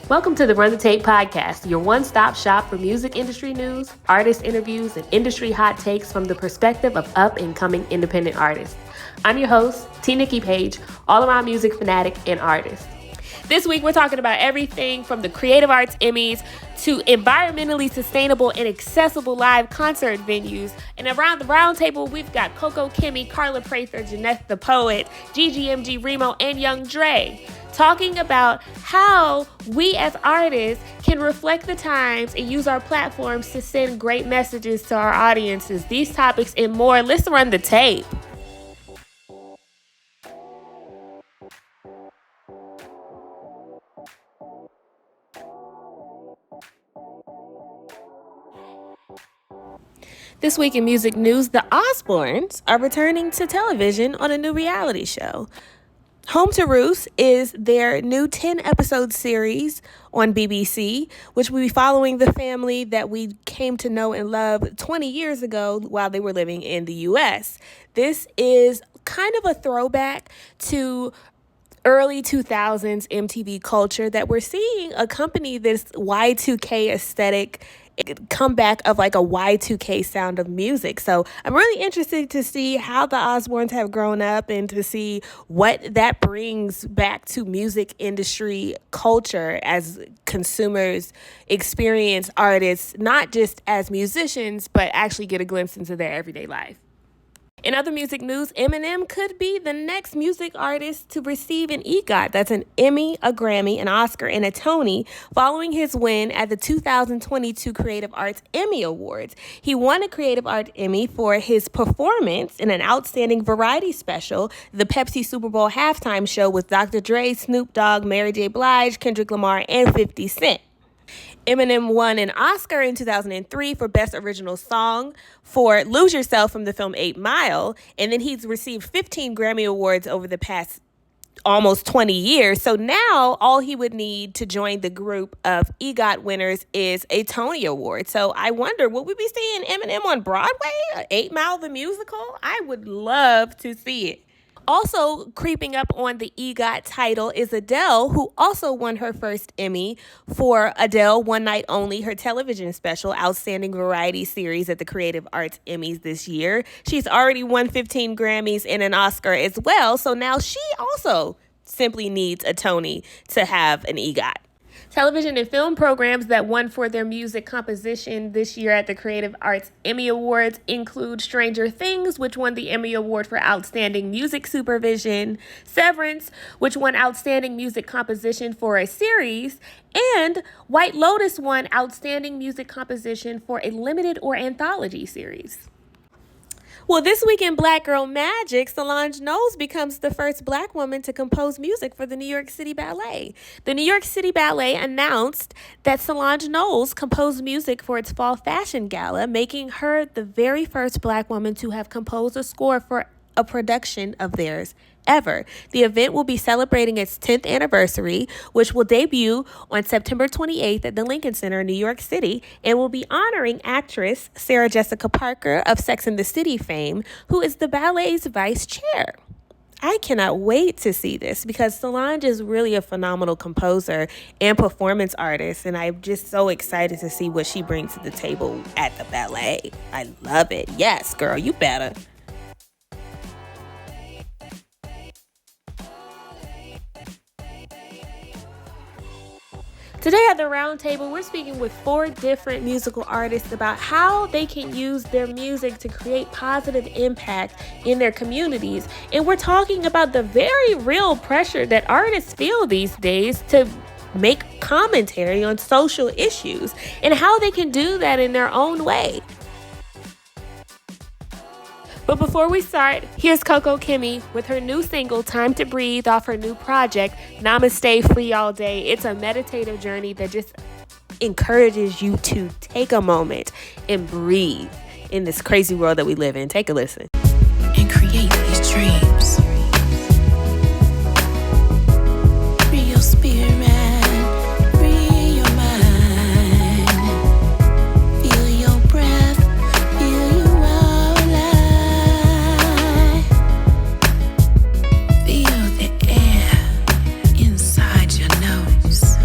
Welcome to the Run the Tape podcast, your one-stop shop for music industry news, artist interviews, and industry hot takes from the perspective of up-and-coming independent artists. I'm your host, T. Nikki Page, all-around music fanatic and artist. This week, we're talking about everything from the Creative Arts Emmys to environmentally sustainable and accessible live concert venues. And around the round table, we've got Coco Kimmie, Carla Prather Janeff the poet, GGMG Remo, and Young Dra, talking about how we as artists can reflect the times and use our platforms to send great messages to our audiences. These topics and more. Let's run the tape. This week in music news, the Osbournes are returning to television on a new reality show. Home to Roost is their new 10-episode series on BBC, which will be following the family that we came to know and love 20 years ago while they were living in the U.S. This is kind of a throwback to early 2000s MTV culture that we're seeing accompany this Y2K aesthetic comeback of like a Y2K sound of music. So I'm really interested to see how the Osbournes have grown up and to see what that brings back to music industry culture as consumers experience artists, not just as musicians, but actually get a glimpse into their everyday life. In other music news, Eminem could be the next music artist to receive an EGOT. That's an Emmy, a Grammy, an Oscar, and a Tony following his win at the 2022 Creative Arts Emmy Awards. He won a Creative Arts Emmy for his performance in an outstanding variety special, the Pepsi Super Bowl halftime show with Dr. Dre, Snoop Dogg, Mary J. Blige, Kendrick Lamar, and 50 Cent. Eminem won an Oscar in 2003 for Best Original Song for Lose Yourself from the film 8 Mile, and then he's received 15 Grammy Awards over the past almost 20 years. So now all he would need to join the group of EGOT winners is a Tony Award. So I wonder, will we be seeing Eminem on Broadway? 8 Mile the musical? I would love to see it. Also creeping up on the EGOT title is Adele, who also won her first Emmy for Adele One Night Only, her television special, Outstanding Variety Series at the Creative Arts Emmys this year. She's already won 15 Grammys and an Oscar as well, so now she also simply needs a Tony to have an EGOT. Television and film programs that won for their music composition this year at the Creative Arts Emmy Awards include Stranger Things, which won the Emmy Award for Outstanding Music Supervision, Severance, which won Outstanding Music Composition for a Series, and White Lotus won Outstanding Music Composition for a limited or anthology series. Well, this week in Black Girl Magic, Solange Knowles becomes the first Black woman to compose music for the New York City Ballet. The New York City Ballet announced that Solange Knowles composed music for its Fall Fashion Gala, making her the very first Black woman to have composed a score for a production of theirs ever. The event will be celebrating its 10th anniversary, which will debut on September 28th at the Lincoln Center in New York City, and will be honoring actress Sarah Jessica Parker of Sex and the City fame, who is the ballet's vice chair. I cannot wait to see this because Solange is really a phenomenal composer and performance artist, and I'm just so excited to see what she brings to the table at the ballet. I love it. Yes, girl, you better. Today at the round table, we're speaking with 4 different musical artists about how they can use their music to create positive impact in their communities. And we're talking about the very real pressure that artists feel these days to make commentary on social issues and how they can do that in their own way. But before we start, here's Coco Kimmie with her new single, Time to Breathe, off her new project, Namaste Free All Day. It's a meditative journey that just encourages you to take a moment and breathe in this crazy world that we live in. Take a listen. And create these dreams. Free your spirit, free your mind. Feel your breath, feel you all alive. Feel the air inside your nose.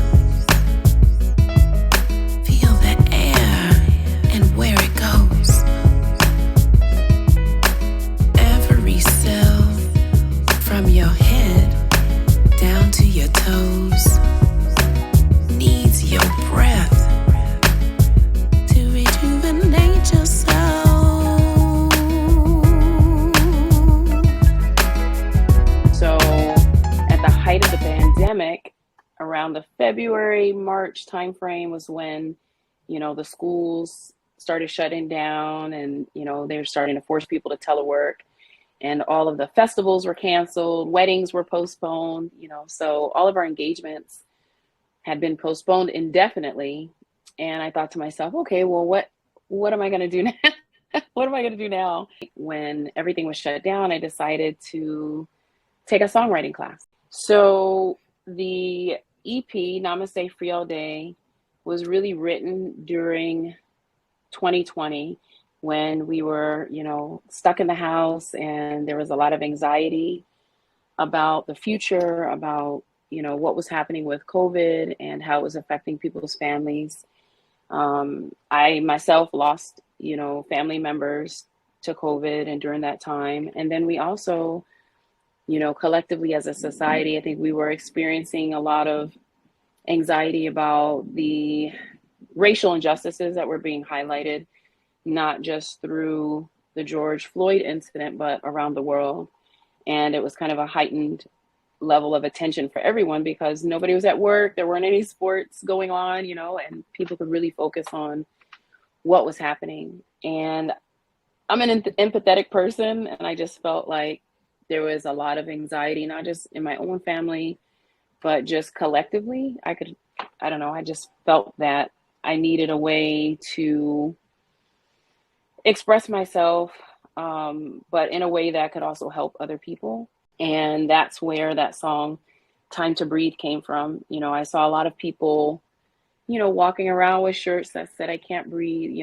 the February, March timeframe was when, the schools started shutting down and, they were starting to force people to telework, and all of the festivals were canceled, weddings were postponed, so all of our engagements had been postponed indefinitely. And I thought to myself, okay, well, what am I going to do now? What am I going to do now? When everything was shut down, I decided to take a songwriting class. So the EP, Namaste Free All Day, was really written during 2020 when we were, stuck in the house and there was a lot of anxiety about the future, about, what was happening with COVID and how it was affecting people's families. I myself lost, family members to COVID and during that time. And then we also, collectively as a society, I think we were experiencing a lot of anxiety about the racial injustices that were being highlighted, not just through the George Floyd incident, but around the world. And it was kind of a heightened level of attention for everyone because nobody was at work. There weren't any sports going on, and people could really focus on what was happening. And I'm an empathetic person, and I just felt like there was a lot of anxiety, not just in my own family, but just collectively. I just felt that I needed a way to express myself, but in a way that could also help other people. And that's where that song, Time to Breathe, came from. I saw a lot of people, walking around with shirts that said, I can't breathe,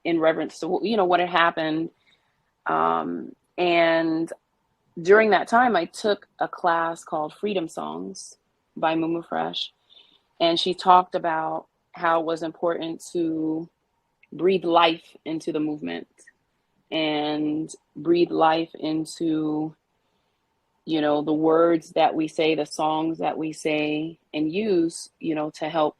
in reverence to, what had happened. And during that time, I took a class called Freedom Songs by Mumu Fresh. And she talked about how it was important to breathe life into the movement and breathe life into, the words that we say, the songs that we say and use, to help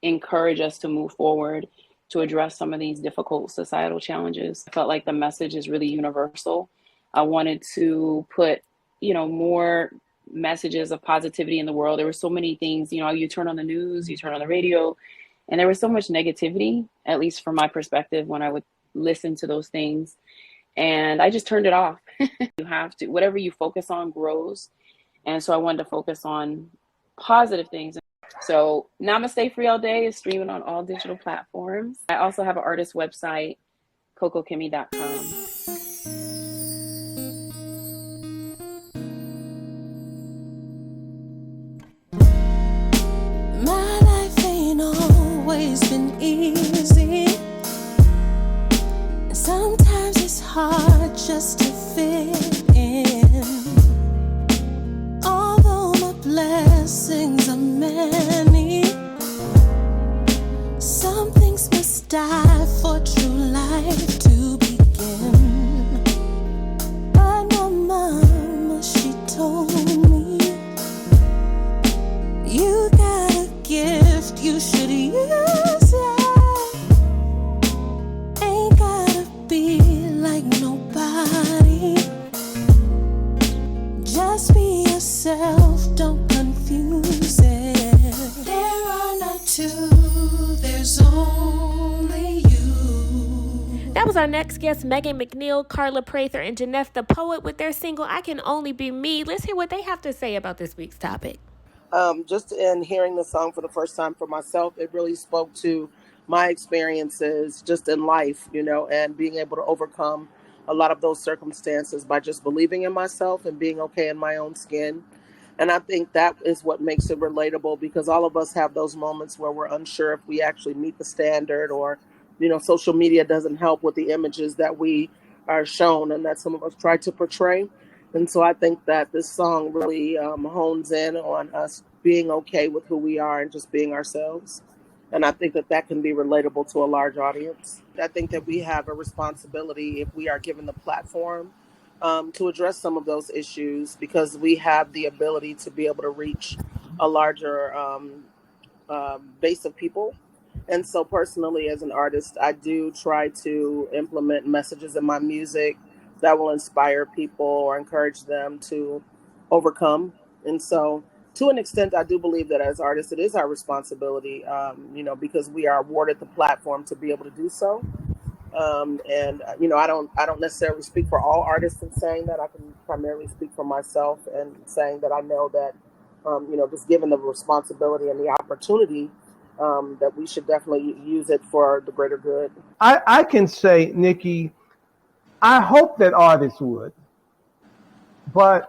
encourage us to move forward, to address some of these difficult societal challenges. I felt like the message is really universal. I wanted to put, more messages of positivity in the world. There were so many things, you turn on the news, you turn on the radio, and there was so much negativity, at least from my perspective, when I would listen to those things. And I just turned it off. You have to, whatever you focus on grows. And so I wanted to focus on positive things. So Namaste Free All Day is streaming on all digital platforms. I also have an artist website, cocokimmie.com. My life ain't always been easy. And sometimes it's hard just to fit in. Although my blessings are many, some things must die for true life to begin. But my mama, she told me, you got a gift, you should use it. Ain't gotta be like nobody. Just be yourself, don't confuse it. There are not two, there's only you. That was our next guest, Megan McNeil, Carla Prather, and Janeff the Poet with their single, I Can Only Be Me. Let's hear what they have to say about this week's topic. Just in hearing the song for the first time for myself, it really spoke to my experiences just in life, and being able to overcome a lot of those circumstances by just believing in myself and being okay in my own skin. And I think that is what makes it relatable, because all of us have those moments where we're unsure if we actually meet the standard, or, social media doesn't help with the images that we are shown and that some of us try to portray. And so I think that this song really hones in on us being okay with who we are and just being ourselves. And I think that that can be relatable to a large audience. I think that we have a responsibility, if we are given the platform, to address some of those issues, because we have the ability to be able to reach a larger base of people. And so personally, as an artist, I do try to implement messages in my music that will inspire people or encourage them to overcome. And so to an extent, I do believe that as artists, it is our responsibility, because we are awarded the platform to be able to do so. I don't necessarily speak for all artists in saying that. I can primarily speak for myself and saying that I know that, just given the responsibility and the opportunity, that we should definitely use it for the greater good. I can say, Nikki, I hope that artists would, but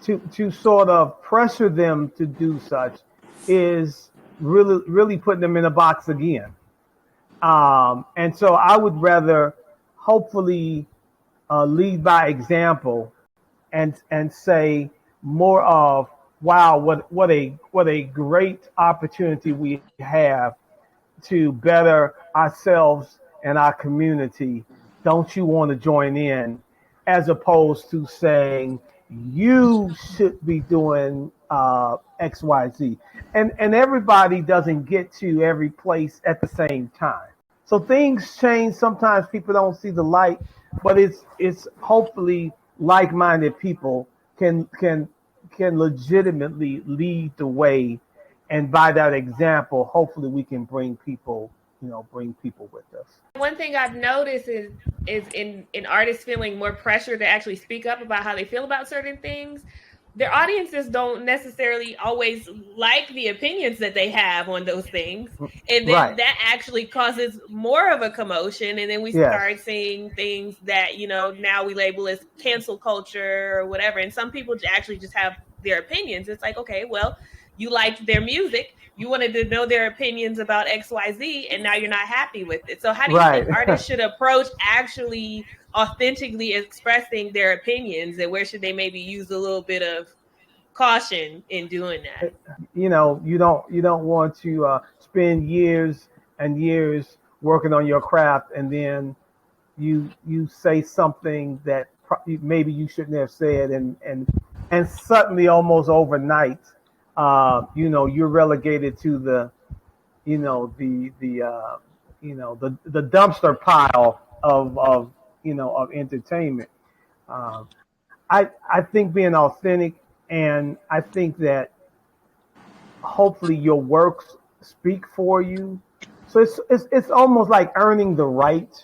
to sort of pressure them to do such is really putting them in a box again. And so I would rather hopefully lead by example and say more of, wow, what a great opportunity we have to better ourselves and our community. Don't you want to join in? As opposed to saying you should be doing XYZ. And everybody doesn't get to every place at the same time. So things change. Sometimes people don't see the light, but it's hopefully like-minded people can legitimately lead the way, and by that example, hopefully we can bring people with us. One thing I've noticed is in artists feeling more pressure to actually speak up about how they feel about certain things. Their audiences don't necessarily always like the opinions that they have on those things. And then Right. that actually causes more of a commotion. And then we Yes. start seeing things that, now we label as cancel culture or whatever. And some people actually just have their opinions. It's like, okay, well, you liked their music. You wanted to know their opinions about XYZ, and now you're not happy with it. So how do you Right. think artists should approach actually authentically expressing their opinions, and where should they maybe use a little bit of caution in doing that? You don't want to spend years and years working on your craft, and then you say something that maybe you shouldn't have said, and suddenly, almost overnight, you're relegated to the the dumpster pile of entertainment. Um, I think being authentic, and I think that hopefully your works speak for you. So it's almost like earning the right.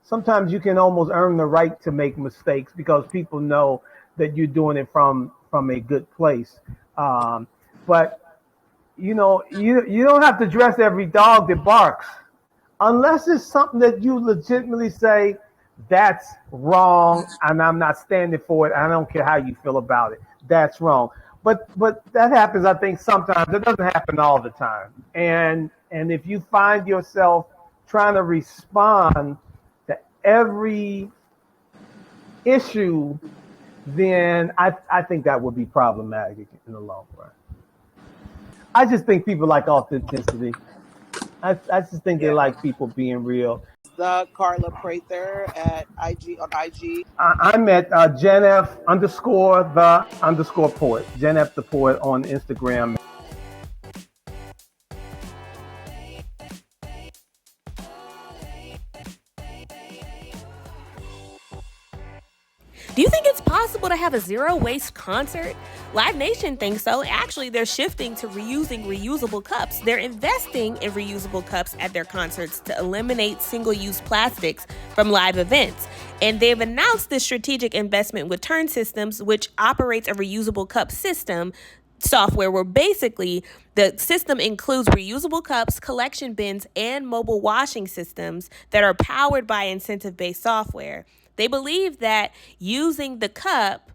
Sometimes you can almost earn the right to make mistakes because people know that you're doing it from a good place. But you don't have to dress every dog that barks, unless it's something that you legitimately say that's wrong, and I'm not standing for it. I don't care how you feel about it. That's wrong. But that happens, I think, sometimes. It doesn't happen all the time. And if you find yourself trying to respond to every issue, then I think that would be problematic in the long run. I just think people like authenticity. I just think they like people being real. The Carla Prather at IG on IG. I'm at Janeff _ the _ poet. Janeff the poet on Instagram. Do you think it's possible to have a zero waste concert? Live Nation thinks so. Actually, they're shifting to reusing reusable cups. They're investing in reusable cups at their concerts to eliminate single-use plastics from live events. And they've announced this strategic investment with Turn Systems, which operates a reusable cup system software where basically the system includes reusable cups, collection bins, and mobile washing systems that are powered by incentive-based software. They believe that using the cup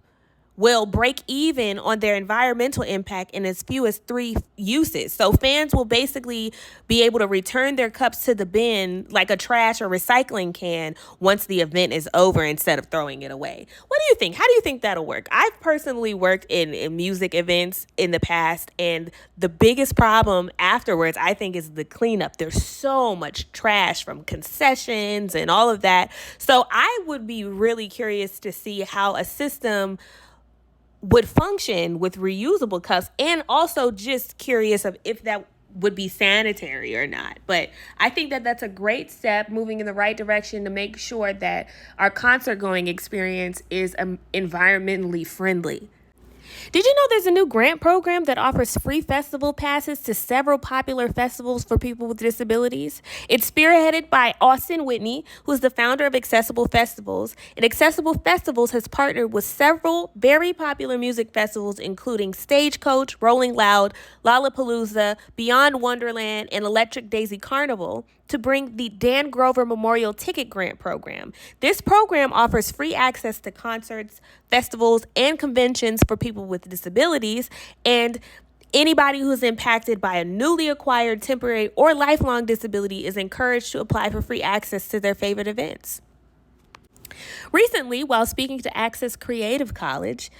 will break even on their environmental impact in as few as 3 uses. So fans will basically be able to return their cups to the bin like a trash or recycling can once the event is over instead of throwing it away. What do you think? How do you think that'll work? I've personally worked in music events in the past, and the biggest problem afterwards, I think, is the cleanup. There's so much trash from concessions and all of that. So I would be really curious to see how a system would function with reusable cups, and also just curious of if that would be sanitary or not. But I think that that's a great step moving in the right direction to make sure that our concert going experience is environmentally friendly. Did you know there's a new grant program that offers free festival passes to several popular festivals for people with disabilities? It's spearheaded by Austin Whitney, who is the founder of Accessible Festivals. And Accessible Festivals has partnered with several very popular music festivals, including Stagecoach, Rolling Loud, Lollapalooza, Beyond Wonderland, and Electric Daisy Carnival, to bring the Dan Grover Memorial Ticket Grant Program. This program offers free access to concerts, festivals, and conventions for people with disabilities, and anybody who's impacted by a newly acquired temporary or lifelong disability is encouraged to apply for free access to their favorite events. Recently, while speaking to Access Creative College,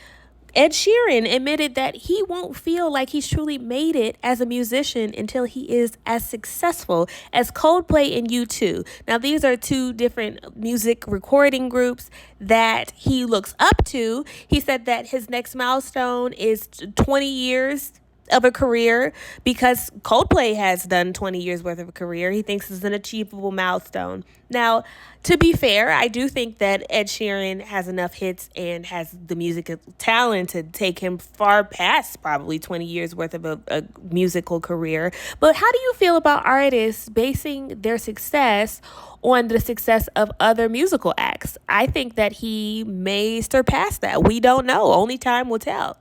Ed Sheeran admitted that he won't feel like he's truly made it as a musician until he is as successful as Coldplay and U2. Now, these are two different music recording groups that he looks up to. He said that his next milestone is 20 years of a career because Coldplay has done 20 years worth of a career. He thinks it's an achievable milestone. Now, to be fair, I do think that Ed Sheeran has enough hits and has the music talent to take him far past probably 20 years worth of a musical career. But how do you feel about artists basing their success on the success of other musical acts? I think that he may surpass that. We don't know. Only time will tell.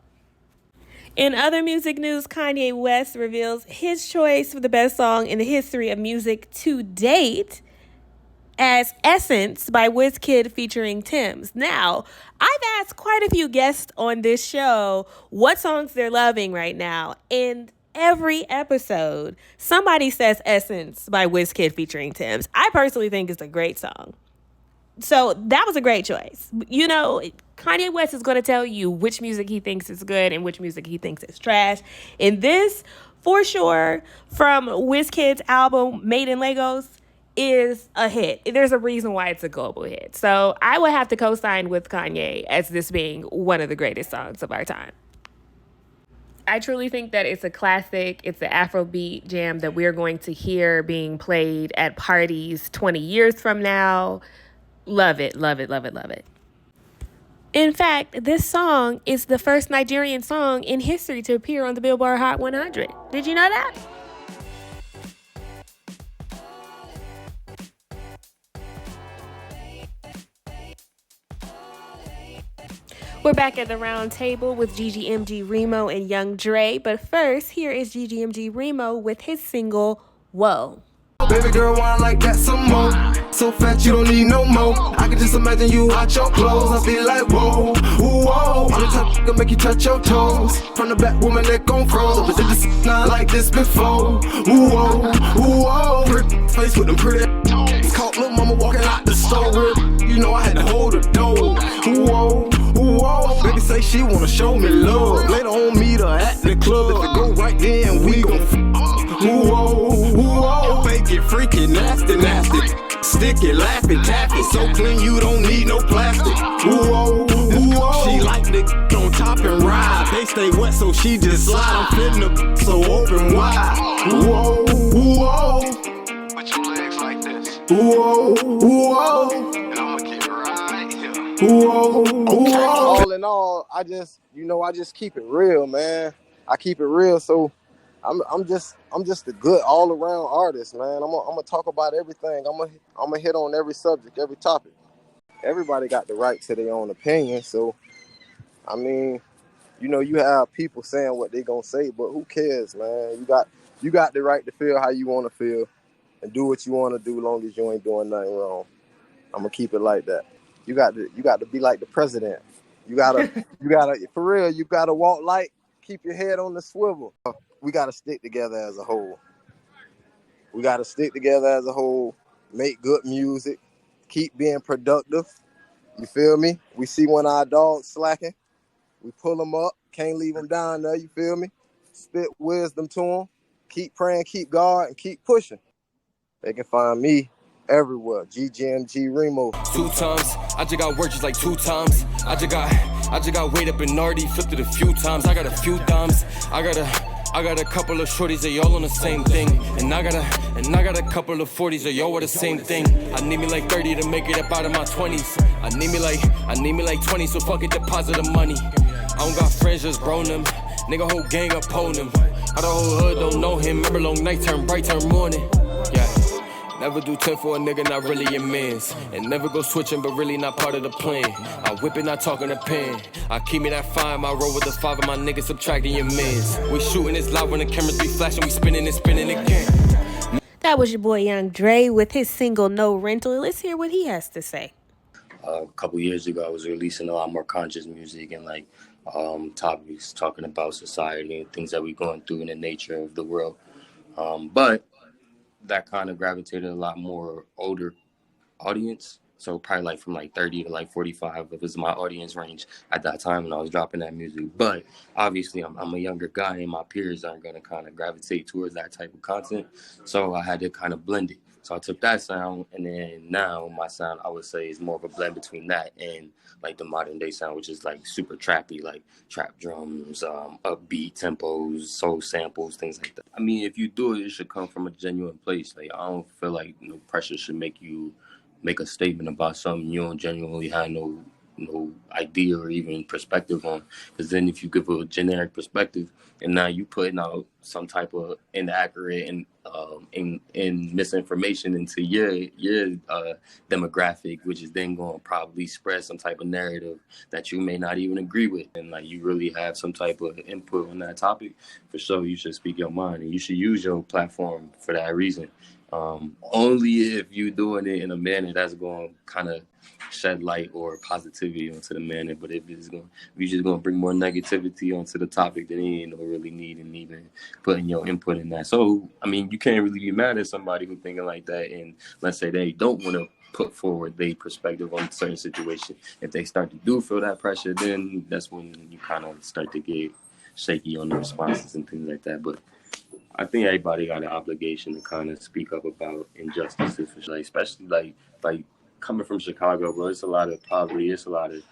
In other music news, Kanye West reveals his choice for the best song in the history of music to date as Essence by Wizkid featuring Tems. Now, I've asked quite a few guests on this show what songs they're loving right now, and every episode, somebody says Essence by Wizkid featuring Tems. I personally think it's a great song. So that was a great choice. You know, Kanye West is going to tell you which music he thinks is good and which music he thinks is trash. And this, for sure, from Wizkid's album Made in Lagos, is a hit. There's a reason why it's a global hit. So I would have to co-sign with Kanye as this being one of the greatest songs of our time. I truly think that it's a classic. It's an Afrobeat jam that we're going to hear being played at parties 20 years from now. Love it, love it, love it, love it. In fact, this song is the first Nigerian song in history to appear on the Billboard Hot 100. Did you know that? We're back at the round table with GGMG Remo and Young Dra, but first, here is GGMG Remo with his single, Whoa. Baby girl, why like that some more? So fat you don't need no more. I can just imagine you out your clothes. I feel like whoa, whoa. I'm the type to make you touch your toes. From the back, woman that gon' froze. But did this not like this before? Whoa, whoa. Pretty face with them pretty toes. Caught little mama walking out the store. You know I had to hold her door. Whoa, whoa. Baby say she wanna show me love. Later on meet her at the club. If it go right then we gon' whoa, whoa. Make it freaky, nasty, nasty. Sticky, laughing, taffy. So clean you don't need no plastic. Whoa, whoa. She like the on top and ride. They stay wet so she just slide. I'm fitting the so open wide. Whoa, whoa. Put your legs like this. Whoa, whoa. And I'ma keep it right here. Whoa, whoa. All in all, I just keep it real, man. I keep it real, so I'm just a good all around artist, man. I'm gonna talk about everything. I'm gonna hit on every subject, every topic. Everybody got the right to their own opinion, so I mean, you have people saying what they gonna say, but who cares, man? You got the right to feel how you want to feel and do what you want to do, long as you ain't doing nothing wrong. I'm gonna keep it like that. You got to be like the president. You gotta for real. You gotta walk light, keep your head on the swivel. We got to stick together as a whole. Make good music, keep being productive. You feel me? We see when our dogs slacking, we pull them up, can't leave them down there, you feel me? Spit wisdom to them, keep praying, keep God, and keep pushing. They can find me everywhere, GGMG Remo. 2 times, I just got work just like 2 times. I just got weight up in Nardi, flipped it a few times. I got a few dimes, I got I got a couple of shorties, they all on the same thing. And I got a couple of 40s, they all are the same thing. I need me like 30 to make it up out of my 20s. I need me like 20, so fuck it, deposit the money. I don't got friends, just grown them. Nigga, whole gang upon him. How the whole hood don't know him. Remember long night turn bright, turn morning. Yeah. Never do 10 for a nigga, not really your mans. And never go switching, but really not part of the plan. I whip it, not talking a pen. I keep me that fine, I roll with the 5 of my niggas subtracting your mans. We shooting this loud when the cameras be flashing, we spinning and spinning again. That was your boy Young Dra with his single No Rental. Let's hear what he has to say. A couple years ago, I was releasing a lot more conscious music and like topics talking about society and things that we're going through in the nature of the world. But that kind of gravitated a lot more older audience. So probably like from like 30 to like 45 was my audience range at that time when I was dropping that music. But obviously I'm a younger guy and my peers aren't going to kind of gravitate towards that type of content. So I had to kind of blend it. So I took that sound, and then now my sound, I would say, is more of a blend between that and like the modern day sound, which is like super trappy, like trap drums, upbeat tempos, soul samples, things like that. I mean, if you do it, it should come from a genuine place. Like I don't feel like pressure should make you make a statement about something you don't genuinely have no idea or even perspective on. Because then if you give a generic perspective and now you putting out some type of inaccurate and misinformation into your demographic, which is then going to probably spread some type of narrative that you may not even agree with, and like you really have some type of input on that topic, for sure you should speak your mind and you should use your platform for that reason. Only if you're doing it in a manner that's going to kind of shed light or positivity onto the manner. But if you're just going to bring more negativity onto the topic, then you ain't no really need in even putting your input in that. So, I mean, you can't really be mad at somebody who's thinking like that. And let's say they don't want to put forward their perspective on a certain situation. If they start to do feel that pressure, then that's when you kind of start to get shaky on the responses and things like that. But I think everybody got an obligation to kind of speak up about injustices, like, especially like coming from Chicago, bro. It's a lot of poverty, it's a lot of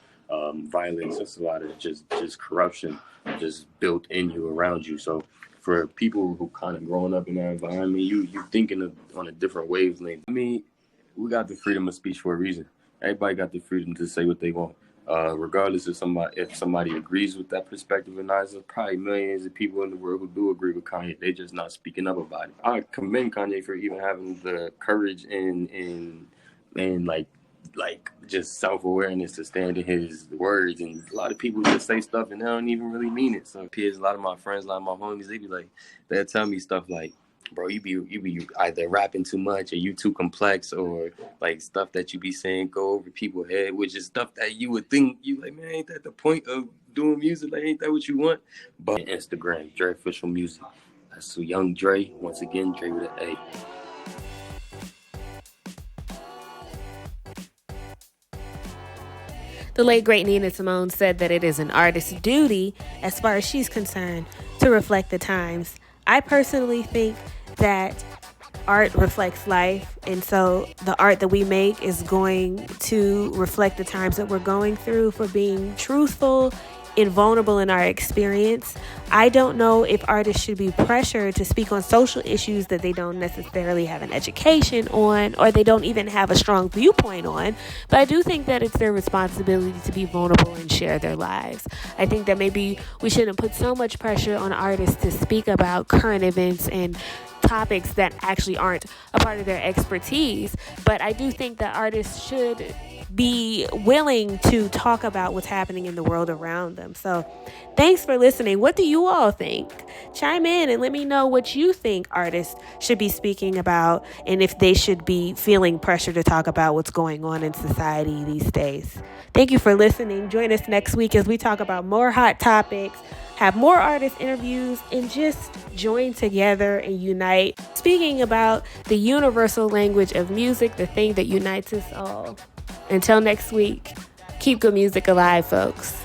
violence, it's a lot of just corruption just built in you, around you. So for people who kind of growing up in that environment, you thinking on a different wavelength. I mean, we got the freedom of speech for a reason. Everybody got the freedom to say what they want. Regardless of if somebody agrees with that perspective or not, there's probably millions of people in the world who do agree with Kanye. They're just not speaking up about it. I commend Kanye for even having the courage and like just self-awareness to stand in his words. And a lot of people just say stuff and they don't even really mean it. So peers, a lot of my friends, a lot of my homies, they'll tell me stuff like, bro, you be either rapping too much or you too complex, or like stuff that you be saying go over people's head, which is stuff that you would think you like, man, ain't that the point of doing music? Like, ain't that what you want? But Instagram, Dra Official Music. That's Young Dra. Once again, Dra with an A. The late, great Nina Simone said that it is an artist's duty, as far as she's concerned, to reflect the times. I personally think that art reflects life, and so the art that we make is going to reflect the times that we're going through, for being truthful and vulnerable in our experience. I don't know if artists should be pressured to speak on social issues that they don't necessarily have an education on, or they don't even have a strong viewpoint on, but I do think that it's their responsibility to be vulnerable and share their lives. I think that maybe we shouldn't put so much pressure on artists to speak about current events and topics that actually aren't a part of their expertise, but I do think that artists should be willing to talk about what's happening in the world around them. So thanks for listening. What do you all think? Chime in and let me know what you think artists should be speaking about, and if they should be feeling pressure to talk about what's going on in society these days. Thank you for listening. Join us next week as we talk about more hot topics, have more artist interviews, and just join together and unite, speaking about the universal language of music, the thing that unites us all. Until next week, keep good music alive, folks.